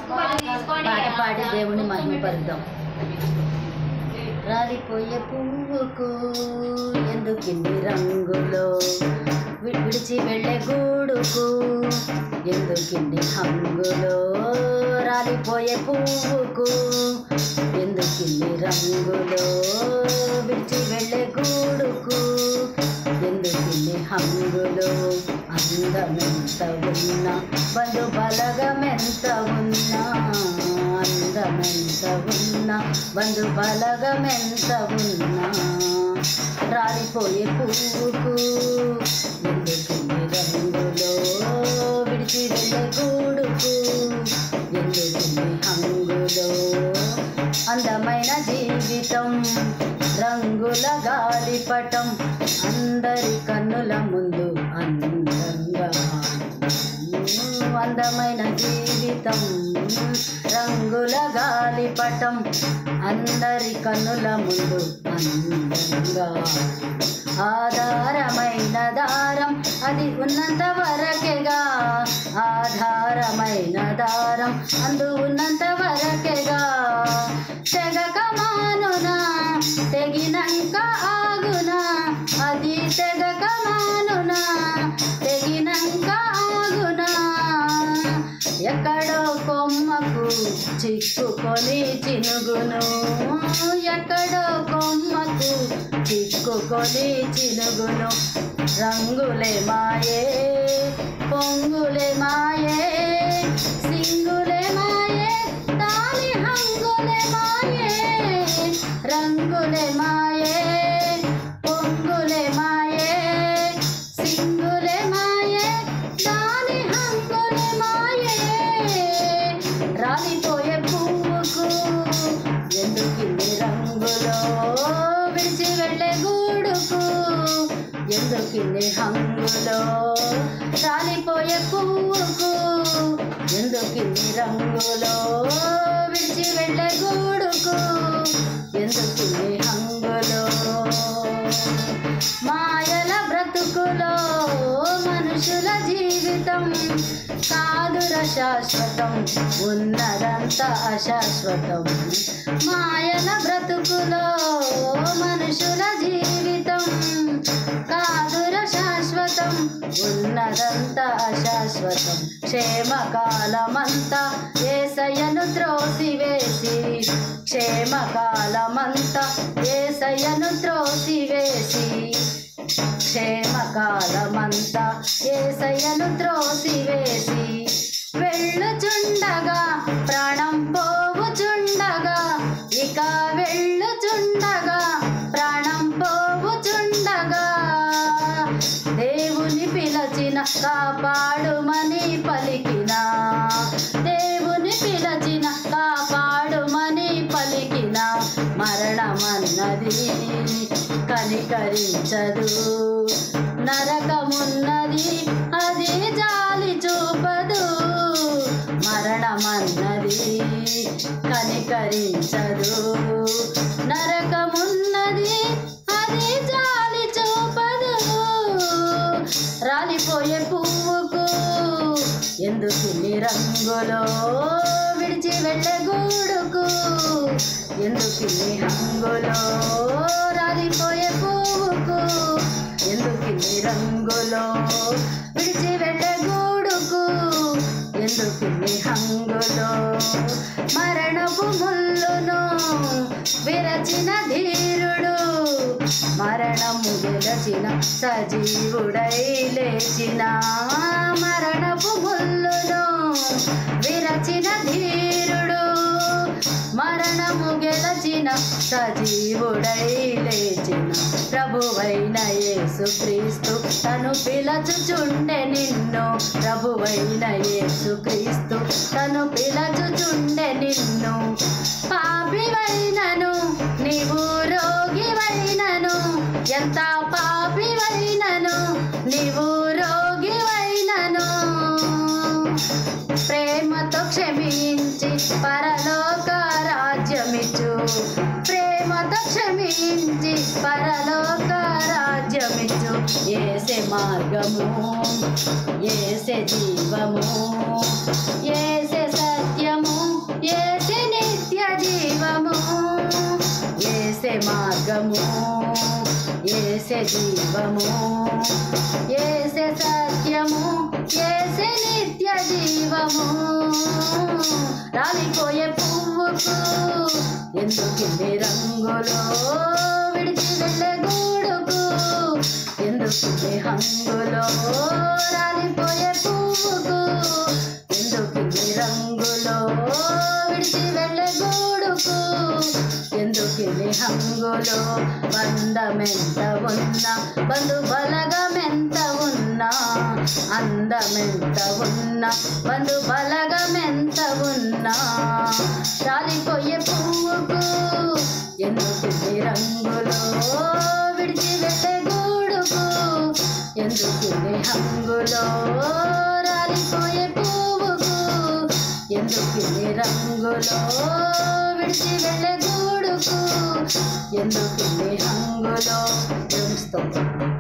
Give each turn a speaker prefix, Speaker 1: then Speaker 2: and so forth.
Speaker 1: పాట పాడి దేవుని మహిమపరుద్దాం. రాలిపోయే పువ్వుకు ఎందుకిన్ని రంగులో, విడిచి వెళ్ళే గూడుకు ఎందుకిన్ని హంగులో. రాలిపోయే పువ్వుకు ఎందుకిన్ని రంగులో, విడిచి వెళ్ళే గూడుకు ఎందుకిన్ని హంగులో. అందమెంత ఉన్నా, బంధు బలగమెంత ఉన్నా, అందమెంత ఉన్నా, బంధు బలగమెంత ఉన్నా, రాలిపోయే పువ్వుకు ఎందుకిన్ని రంగులో, విడిచి వెళ్ళే గూడుకు ఎందుకిన్ని హంగులో. అందమైన జీవితం రంగుల గాలిపటం, అందరి కన్నుల ముందు అందంగా. అందమైన జీవితం రంగుల గాలిపటం, అందరి కన్నుల ముందు అందంగా. ఆధారమైన దారం అది ఉన్నంత వరకేగా, ఆధారమైన దారం అందు ఉన్నంత వరకేగా. తెగక మానునా, తెగినంక ఆగునా, అది తెగక మానునా, తెగినంక ఆగునా. ఎక్కడో కొమ్మకు చిక్కుకొని చినుగును, ఎక్కడో కొమ్మకు చిక్కుకొని చినుగును. రంగులే మాయే, పొంగులే మాయే, సింగులే మాయే, దాని హంగులే మాయే. రంగులే మాయే, పొంగులే మాయే, సింగులే మాయే, దాని హంగులే మాయే. రాలిపోయే పువ్వుకు ఎందుకిన్ని రంగులో, విడిచి వెళ్ళే గూడుకు ఎందుకిన్ని హంగులో. రాలిపోయే పువ్వుకు ఎందుకిన్ని రంగులో, విడిచి వెళ్ళే గూడుకు ఎందుకిన్ని హంగులో. మాయల బ్రతుకులో మనుషుల జీవితం కాదుర శాశ్వతం, ఉన్నదంతా అశాశ్వతం. మాయల బ్రతుకులో మనుషుల జీవితం కాదుర శాశ్వతం, ఉన్నదంతా అశాశ్వతం. క్షేమకాలమంతా యేసయ్యను త్రోసివేసి, క్షేమకాలమంతా యేసయ్యను త్రోసివేసి, క్షేమకాలమంతా యేసయ్యను త్రోసివేసి. వెళ్ళుచుండగా ప్రాణం పోవుచుండగా, ఇక వెళ్ళుచుండగా ప్రాణం పోవుచుండగా, దేవుని పిలచిన కాపాడుమని పలికిన, దేవుని పిలచిన కాపాడుమని పలికిన. మరణమన్నది కనికరించదు, నరకమున్నది అది జాలి చూపదు. మరణమన్నది కనికరించదు, నరకమున్నది అది జాలి చూపదు. రాలిపోయే పువ్వుకు ఎందుకిన్ని రంగులో, విడిచి వెళ్ళే గూడుకు ఎందుకిన్ని హంగులో. రాలిపోయే పువ్వుకు ఎందుకిన్ని రంగులో, విడిచి వెళ్ళే గూడుకు ఎందుకిన్ని హంగులో. మరణపు ముల్లును విరచిన ధీరుడు, మరణము గెలచిన సజీవుడై లేచిన. మరణపు ముల్లును విరచిన ధీరుడు, మరణము గెలచిన సజీవుడై లేచిన. ప్రభువైన యేసుక్రీస్తు తను పిలచుచుండె నిన్ను, ప్రభువైన యేసుక్రీస్తు తను పిలచుచుండె నిన్ను. పాపివైనను నీవు రోగివైనను, ఎంత పాపివైనను నీవు రోగివైనను, ప్రేమతో క్షమించి పరలోక రాజ్యమిచ్చు, ప్రేమతో క్షమించి పరలోక రాజ్యమిచ్చు. యేసే మార్గము, యేసే జీవము, యేసే సత్యము, మార్గము, యేసే జీవము, యేసే సత్యము, యేసే నిత్య జీవము. రాలిపోయే పువ్వుకు ఎందుకిన్ని రంగులో, విడిచి వెళ్ళే గూడుకు ఎందుకిన్ని హంగులో. రాలిపోయే పువ్వుకు ఎందుకిన్ని రంగులో, విడిచి వెళ్ళే గూడుకు ఎందుకిన్ని హంగులో. బంధమెంత ఉన్నా, బంధు బలగమెంత ఉన్నా, అందమెంత ఉన్నా, బంధు బలగమెంత ఉన్నా, రాలిపోయే పువ్వుకు ఎందుకిన్ని రంగులో, విడిచి వెళ్ళే గూడుకు ఎందుకిన్ని హంగులో. రాలిపోయే పువ్వుకు ఎందుకిన్ని రంగులో, విడిచి వెళ్ళే గూడుకు ఎందుకిన్ని హంగులో. స్తోత్రం.